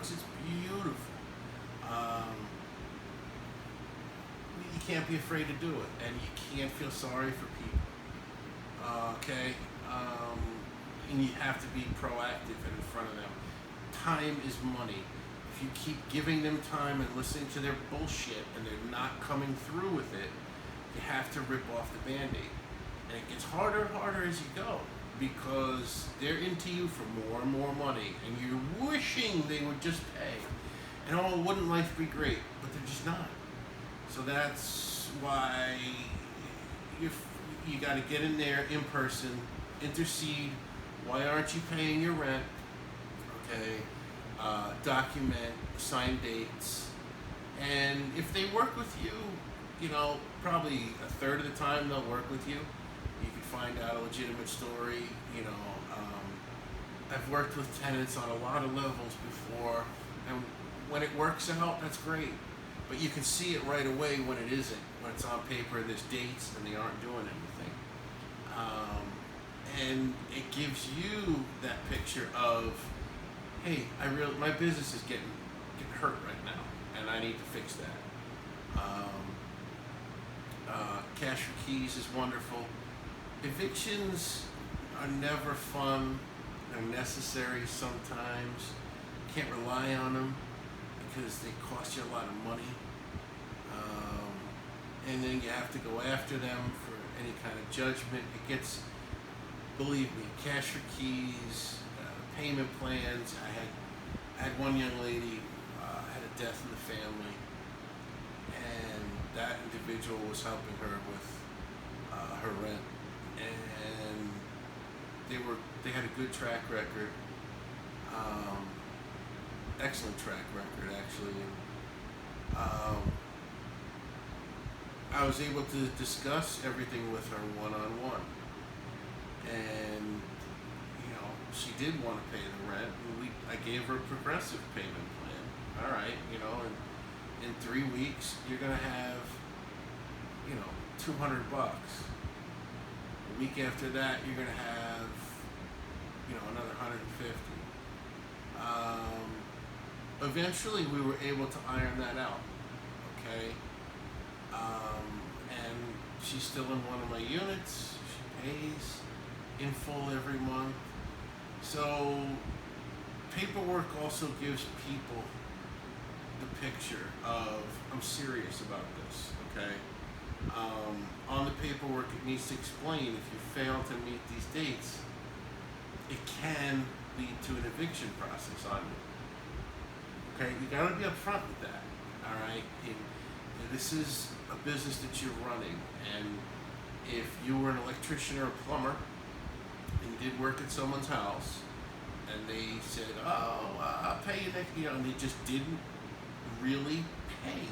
looks. It's beautiful. Um, you can't be afraid to do it, and you can't feel sorry for people. Okay, and you have to be proactive and in front of them. Time is money. If you keep giving them time and listening to their bullshit, and they're not coming through with it, you have to rip off the band-aid, and it gets harder and harder as you go because they're into you for more and more money, and you're wishing they would just pay. And oh, wouldn't life be great? But they're just not. So that's why you you got to get in there in person, intercede. Why aren't you paying your rent? Okay, document, sign dates, and if they work with you, you know, probably a third of the time they'll work with you. You can find out a legitimate story. You know, I've worked with tenants on a lot of levels before, and when it works out, that's great. But you can see it right away when it isn't. When it's on paper, there's dates, and they aren't doing anything. And it gives you that picture of, hey, my business is getting hurt right now, and I need to fix that. Cash for keys is wonderful. Evictions are never fun. They're necessary sometimes. Can't rely on them because they cost you a lot of money. And then you have to go after them for any kind of judgment. It gets, believe me, cash for keys, payment plans. I had one young lady had a death in the family, and that individual was helping her with her rent, and they had a good track record, excellent track record actually. I was able to discuss everything with her one-on-one, and you know, she did want to pay the rent, and I gave her a progressive payment plan. All right, you know, and in 3 weeks you're gonna have, you know, $200. A week after that you're gonna have, you know, another 150. Eventually we were able to iron that out. Okay. And she's still in one of my units. She pays in full every month. So paperwork also gives people the picture of, I'm serious about this, okay? On the paperwork it needs to explain if you fail to meet these dates, it can lead to an eviction process on you. Okay, you gotta be upfront with that, all right? This is a business that you're running, and if you were an electrician or a plumber and you did work at someone's house and they said, oh, I'll pay you next, you know, and they just didn't really pay,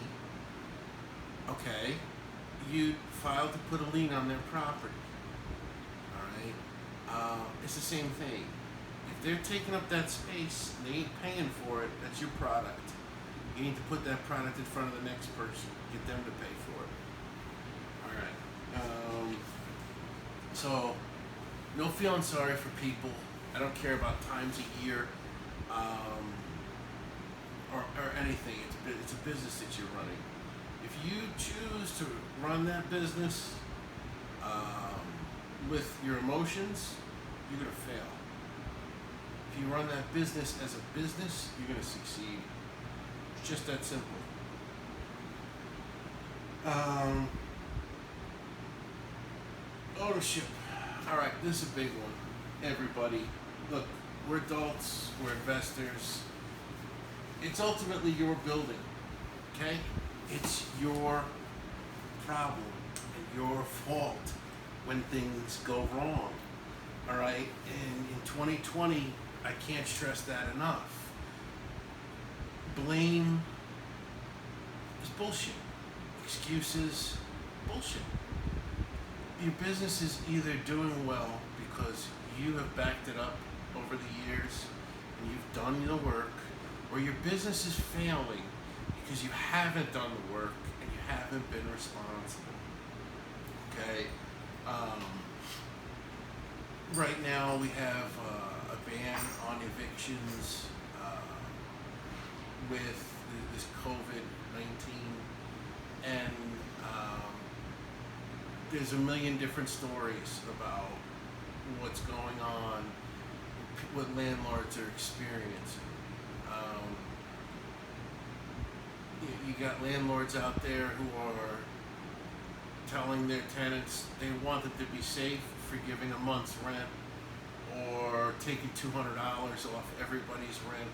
okay, you filed to put a lien on their property, all right? It's the same thing. If they're taking up that space and they ain't paying for it, that's your product. You need to put that product in front of the next person. Get them to pay for it. All right. So, no feeling sorry for people. I don't care about times a year or anything. It's a business that you're running. If you choose to run that business with your emotions, you're going to fail. If you run that business as a business, you're going to succeed. It's just that simple. Ownership. All right, this is a big one. Everybody, look, we're adults, we're investors. It's ultimately your building, okay? It's your problem and your fault when things go wrong, all right? And in 2020, I can't stress that enough. Blame is bullshit. Excuses, bullshit. Your business is either doing well because you have backed it up over the years and you've done the work, or your business is failing because you haven't done the work and you haven't been responsible. Okay? Right now we have a ban on evictions. with this COVID-19, and there's a million different stories about what's going on, what landlords are experiencing. You got landlords out there who are telling their tenants they want them to be safe for giving a month's rent or taking $200 off everybody's rent.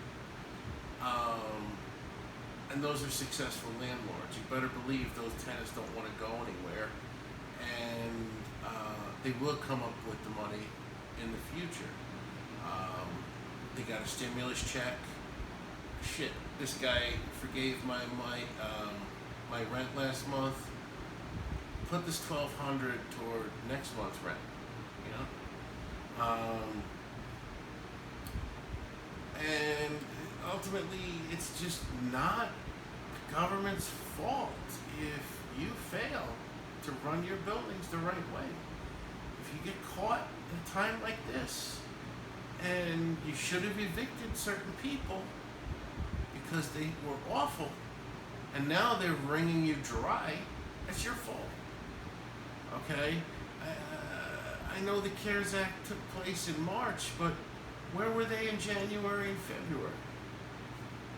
And those are successful landlords. You better believe those tenants don't want to go anywhere, and they will come up with the money in the future. They got a stimulus check. Shit, this guy forgave my rent last month. Put this $1,200 toward next month's rent. You know, and ultimately, it's just not the government's fault if you fail to run your buildings the right way. If you get caught in a time like this, and you should have evicted certain people because they were awful, and now they're wringing you dry, that's your fault. Okay? I know the CARES Act took place in March, but where were they in January and February?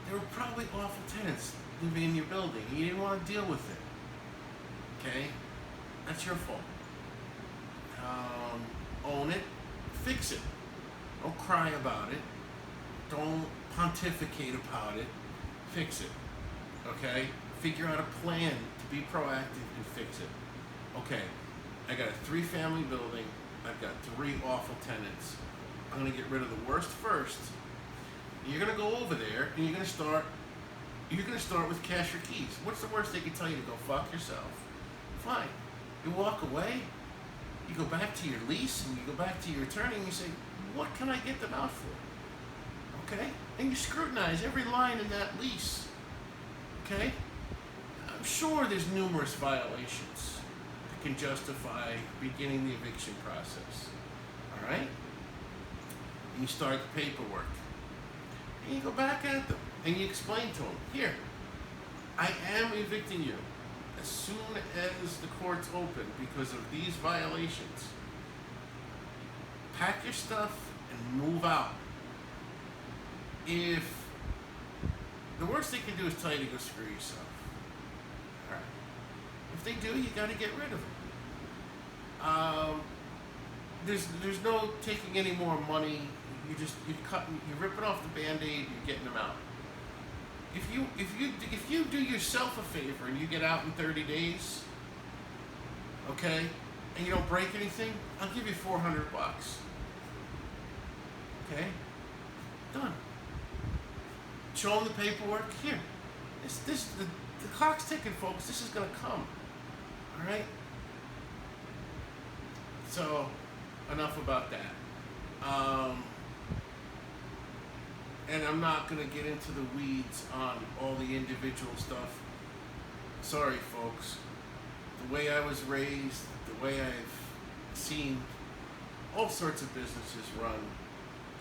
They were probably awful tenants living in your building. You didn't want to deal with it. Okay? That's your fault. Own it. Fix it. Don't cry about it. Don't pontificate about it. Fix it. Okay? Figure out a plan to be proactive and fix it. Okay, I got a 3-family building. I've got 3 awful tenants. I'm going to get rid of the worst first. You're going to go over there and you're going to start with cash or keys. What's the worst they can tell you? To go fuck yourself? Fine. You walk away. You go back to your lease and you go back to your attorney and you say, what can I get them out for? Okay? And you scrutinize every line in that lease. Okay? I'm sure there's numerous violations that can justify beginning the eviction process. All right? And you start the paperwork. And you go back at them and you explain to them, here, I am evicting you as soon as the court's open because of these violations. Pack your stuff and move out. If the worst they can do is tell you to go screw yourself. All right. If they do, you got to get rid of them. There's no taking any more money. You're ripping off the Band-Aid. You're getting them out. If you do yourself a favor and you get out in 30 days, okay, and you don't break anything, I'll give you $400. Okay, done. Show them the paperwork. Here, the clock's ticking, folks. This is gonna come. All right. So, enough about that. And I'm not going to get into the weeds on all the individual stuff. Sorry, folks. The way I was raised, the way I've seen all sorts of businesses run,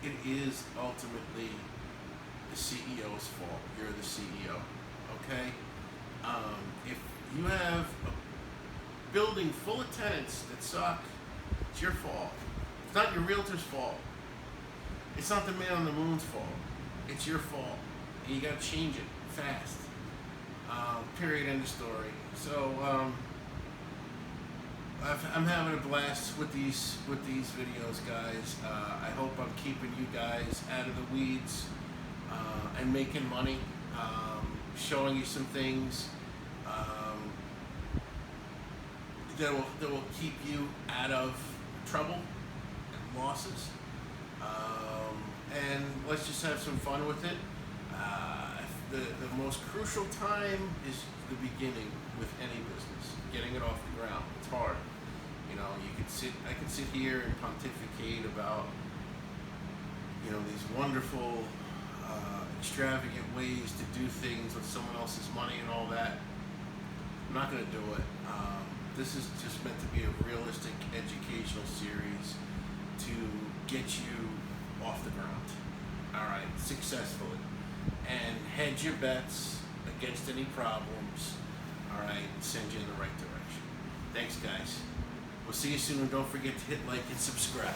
it is ultimately the CEO's fault. You're the CEO, okay? If you have a building full of tenants that suck, it's your fault. It's not your realtor's fault. It's not the man on the moon's fault. It's your fault, and you got to change it fast. Period. End of story. So I'm having a blast with these videos, guys. I hope I'm keeping you guys out of the weeds and making money. Showing you some things that will keep you out of trouble and losses. And let's just have some fun with it. The most crucial time is the beginning with any business, getting it off the ground. It's hard. You know, I can sit here and pontificate about, you know, these wonderful, extravagant ways to do things with someone else's money and all that. I'm not going to do it. This is just meant to be a realistic educational series to get you off the ground, all right, successfully. And hedge your bets against any problems. All right, send you in the right direction. Thanks, guys. We'll see you soon, and don't forget to hit like and subscribe.